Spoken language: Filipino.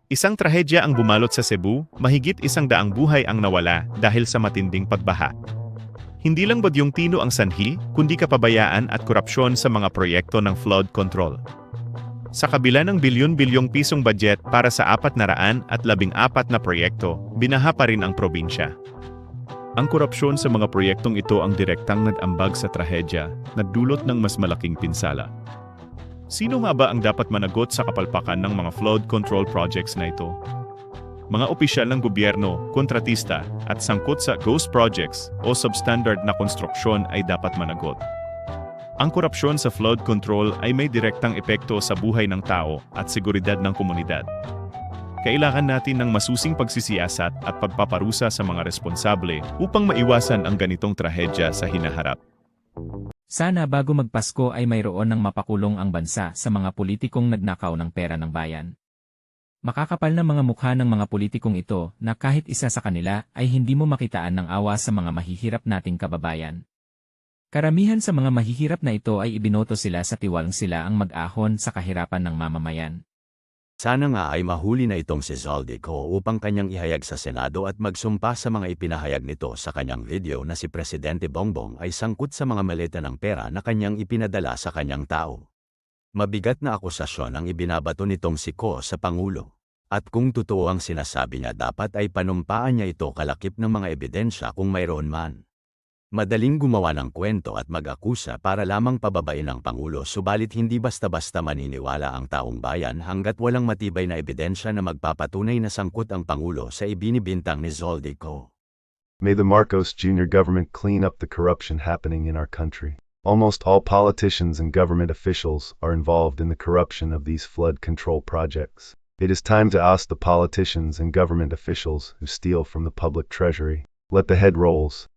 Isang trahedya ang bumalot sa Cebu, mahigit 100 buhay ang nawala dahil sa matinding pagbaha. Hindi lang bagyong Tino ang sanhi, kundi kapabayaan at korupsyon sa mga proyekto ng flood control. Sa kabila ng bilyon-bilyong pisong budget para sa 414 na proyekto, binaha pa rin ang probinsya. Ang korupsyon sa mga proyektong ito ang direktang nag-ambag sa trahedya, nagdulot ng mas malaking pinsala. Sino nga ba ang dapat managot sa kapalpakan ng mga flood control projects na ito? Mga opisyal ng gobyerno, kontratista, at sangkot sa ghost projects o substandard na konstruksyon ay dapat managot. Ang korupsyon sa flood control ay may direktang epekto sa buhay ng tao at seguridad ng komunidad. Kailangan natin ng masusing pagsisiyasat at pagpaparusa sa mga responsable upang maiwasan ang ganitong trahedya sa hinaharap. Sana bago magpasko ay mayroon ng mapakulong ang bansa sa mga politikong nagnakaw ng pera ng bayan. Makakapal na mga mukha ng mga politikong ito na kahit isa sa kanila ay hindi mo makitaan ng awa sa mga mahihirap nating kababayan. Karamihan sa mga mahihirap na ito ay ibinoto sila sa tiwalang sila ang mag-ahon sa kahirapan ng mamamayan. Sana nga ay mahuli na itong si Zaldico upang kanyang ihayag sa Senado at magsumpa sa mga ipinahayag nito sa kanyang video na si Presidente Bongbong ay sangkot sa mga maleta ng pera na kanyang ipinadala sa kanyang tao. Mabigat na akusasyon ang ibinabato nitong si Ko sa Pangulo. At kung totoo ang sinasabi niya dapat ay panumpaan niya ito kalakip ng mga ebidensya kung mayroon man. Madaling gumawa ng kwento at mag-akusa para lamang pababain ang Pangulo subalit hindi basta-basta maniniwala ang taong bayan hanggat walang matibay na ebidensya na magpapatunay na sangkot ang Pangulo sa ibinibintang ni Zaldico. May the Marcos Jr. government clean up the corruption happening in our country. Almost all politicians and government officials are involved in the corruption of these flood control projects. It is time to oust the politicians and government officials who steal from the public treasury. Let the head rolls.